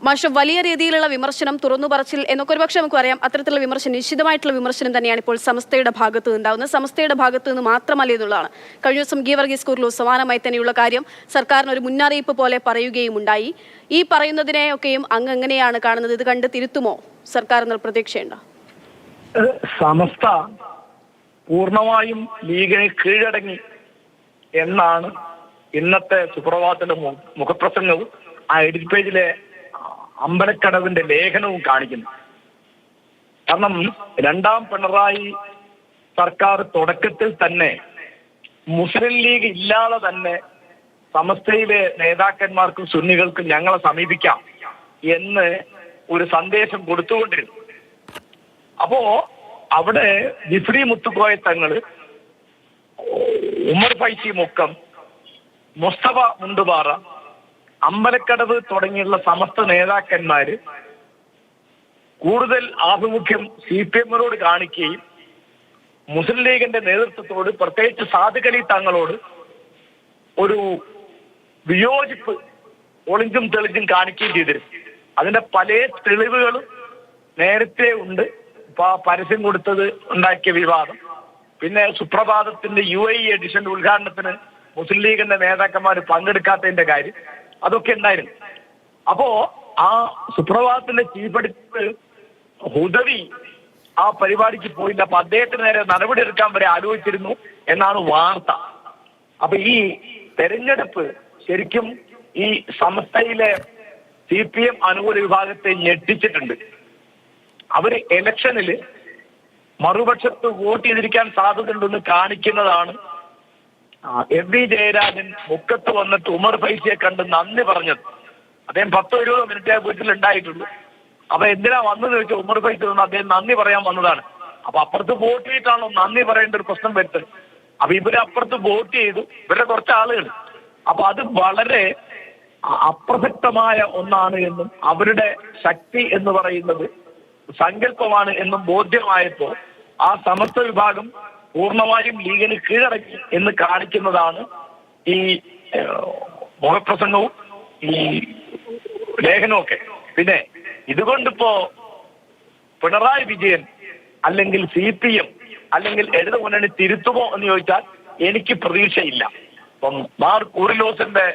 മാഷ് വലിയ രീതിയിലുള്ള വിമർശനം, തുറന്നു പറച്ചിൽ എന്നൊക്കെ ഒരുപക്ഷെ നമുക്കറിയാം. അത്തരത്തിലുള്ള വിമർശനം, നിശ്ചിതമായിട്ടുള്ള വിമർശനം തന്നെയാണ് ഇപ്പോൾ സമസ്തയുടെ ഭാഗത്ത് നിന്നുണ്ടാകുന്നത്. സമസ്തയുടെ ഭാഗത്ത് നിന്ന് മാത്രമല്ല എന്നുള്ളതാണ്. കഴിഞ്ഞ ദിവസം ഗീവർഗീസ് കുർലു സമാനമായി തന്നെയുള്ള കാര്യം സർക്കാരിന് ഒരു മുന്നറിയിപ്പ് പോലെ പറയുകയും ഉണ്ടായി. ഈ പറയുന്നതിനെയൊക്കെയും അങ്ങ് എങ്ങനെയാണ് കാണുന്നത്? ഇത് കണ്ട് തിരുത്തുമോ സർക്കാർ എന്ന പ്രതീക്ഷയുണ്ടോ? സമസ്ത പൂർണ്ണമായും ലീഗിനെ കീഴടങ്ങി എന്നാണ് ഇന്നത്തെ സുപ്രഭാതത്തിന്റെ മുഖപ്രസംഗവും ആ എഡിറ്റ് പേജിലെ അമ്പലക്കടവിന്റെ ലേഖനവും കാണിക്കുന്നു. കാരണം രണ്ടാം പിണറായി സർക്കാർ തുടക്കത്തിൽ തന്നെ മുസ്ലിം ലീഗ് ഇല്ലാതെ തന്നെ സമസ്തയിലെ നേതാക്കന്മാർക്കും സുന്നികൾക്കും ഞങ്ങളെ സമീപിക്കാം എന്ന് ഒരു സന്ദേശം കൊടുത്തുകൊണ്ടിരുന്നു. അപ്പോ അവിടെ ജിഫ്രി മുത്തുക്കോയ തങ്ങള്, ഉമർ ഫൈസി മുക്കം, മുസ്തഫ മുണ്ടുപാറ, അമ്പലക്കടവ് തുടങ്ങിയുള്ള സമസ്ത നേതാക്കന്മാര് കൂടുതൽ ആഭിമുഖ്യം CPM-നോട് കാണിക്കുകയും മുസ്ലിം ലീഗിന്റെ നേതൃത്വത്തോട്, പ്രത്യേകിച്ച് സാദിഖ് അലി തങ്ങളോട് ഒരു വിയോജിപ്പ് ഒളിഞ്ചും തെളിഞ്ചും കാണിക്കുകയും ചെയ്തിരുന്നു. അതിന്റെ പല തെളിവുകളും നേരത്തെ ഉണ്ട്. ഇപ്പൊ പരസ്യം കൊടുത്തത് ഉണ്ടാക്കിയ വിവാദം, പിന്നെ സുപ്രഭാതത്തിന്റെ UAE എഡിഷന്റെ ഉദ്ഘാടനത്തിന് മുസ്ലിം ലീഗിന്റെ നേതാക്കന്മാർ പങ്കെടുക്കാത്തതിന്റെ കാര്യം, അതൊക്കെ ഉണ്ടായിരുന്നു. അപ്പോ ആ സുപ്രഭാതത്തിന്റെ ചീഫ് എഡിറ്റർ ഹുദവി ആ പരിപാടിക്ക് പോയില്ല. അപ്പൊ അദ്ദേഹത്തിന് നേരെ നടപടി എടുക്കാൻ വരെ ആലോചിച്ചിരുന്നു എന്നാണ് വാർത്ത. അപ്പൊ ഈ തെരഞ്ഞെടുപ്പ് ശരിക്കും ഈ സമസ്തയിലെ CPM അനുകൂല വിഭാഗത്തെ ഞെട്ടിച്ചിട്ടുണ്ട്. അവര് ഇലക്ഷനിൽ മറുപക്ഷത്ത് വോട്ട് ചെയ്തിരിക്കാൻ സാധ്യതയുണ്ടെന്ന് കാണിക്കുന്നതാണ് MV ജയരാജൻ മുക്കത്ത് വന്നിട്ട് ഉമർ ഫൈസിയെ കണ്ട് നന്ദി പറഞ്ഞത്. അദ്ദേഹം 10-20 മിനിറ്റ് വീട്ടിലുണ്ടായിട്ടുള്ളൂ. അപ്പൊ എന്തിനാ വന്നത് ചോദിച്ചാൽ ഉമർ ഫൈസി വന്ന് അദ്ദേഹം നന്ദി പറയാൻ വന്നതാണ്. അപ്പൊ അപ്പുറത്ത് വോട്ട് ചെയ്തിട്ടാണോ നന്ദി പറയേണ്ട ഒരു പ്രശ്നം വരുന്നത്? അപ്പൊ ഇവര് അപ്പുറത്ത് വോട്ട് ചെയ്തു, ഇവരുടെ കുറച്ച് ആളുകൾ. അപ്പൊ അത് വളരെ അപ്രസക്തമായ ഒന്നാണ് എന്നും അവരുടെ ശക്തി എന്ന് പറയുന്നത് സങ്കല്പമാണ് എന്നും ബോധ്യമായപ്പോ ആ സമസ്ത വിഭാഗം പൂർണ്ണമായും ലീഗിന് കീഴടങ്ങി എന്ന് കാണിക്കുന്നതാണ് ഈ മുഖപ്രസംഗവും ഈ ലേഖനവും ഒക്കെ. പിന്നെ ഇതുകൊണ്ടിപ്പോ പിണറായി വിജയൻ അല്ലെങ്കിൽ CPM അല്ലെങ്കിൽ ഇടതു മുന്നണി തിരുത്തുമോ എന്ന് ചോദിച്ചാൽ എനിക്ക് പ്രതീക്ഷയില്ല. ഇപ്പം മാർ കൂറിലോസിന്റെ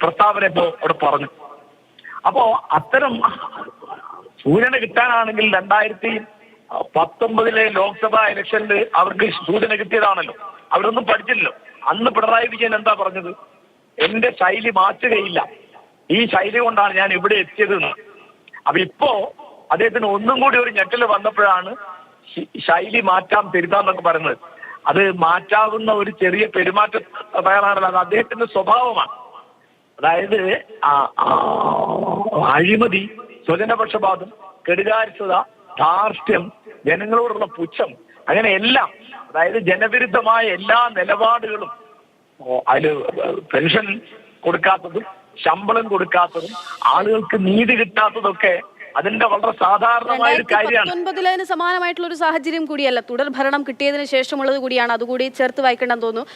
പ്രസ്താവന ഇപ്പോ അവിടെ പറഞ്ഞു. അപ്പോ അത്തരം സൂചന കിട്ടാനാണെങ്കിൽ 2019 ലോക്സഭാ ഇലക്ഷനിൽ അവർക്ക് സൂചന കിട്ടിയതാണല്ലോ. അവരൊന്നും പഠിച്ചില്ലല്ലോ. അന്ന് പിണറായി വിജയൻ എന്താ പറഞ്ഞത്? എന്റെ ശൈലി മാറ്റുകയില്ല, ഈ ശൈലി കൊണ്ടാണ് ഞാൻ ഇവിടെ എത്തിയതെന്ന്. അപ്പൊ ഇപ്പോ അദ്ദേഹത്തിന് ഒന്നും കൂടി ഒരു ഞെട്ടൽ വന്നപ്പോഴാണ് ശൈലി മാറ്റാം, തിരുത്താന്നൊക്കെ പറയുന്നത്. അത് മാറ്റാവുന്ന ഒരു ചെറിയ പെരുമാറ്റ തയ്യാറാണല്ലോ. അത് അദ്ദേഹത്തിന്റെ സ്വഭാവമാണ്. അതായത് അഴിമതി, സ്വജനപക്ഷപാതം, കെടുകാര്യസ്ഥത, ധാർഷ്ട്യം, ജനങ്ങളോടുള്ള പുച്ഛം, അങ്ങനെ എല്ലാം, അതായത് ജനവിരുദ്ധമായ എല്ലാ നിലപാടുകളും, അതില് പെൻഷൻ കൊടുക്കാത്തതും ശമ്പളം കൊടുക്കാത്തതും ആളുകൾക്ക് നീതി കിട്ടാത്തതൊക്കെ അതിന്റെ വളരെ സാധാരണമായ ഒരു കാര്യമാണ്. 2019 സമാനമായിട്ടുള്ള ഒരു സാഹചര്യം കൂടിയല്ല, തുടർ ഭരണം കിട്ടിയതിനു ശേഷമുള്ളത് കൂടിയാണ്. അതുകൂടി ചേർത്ത് വായിക്കണമെന്ന് തോന്നുന്നു.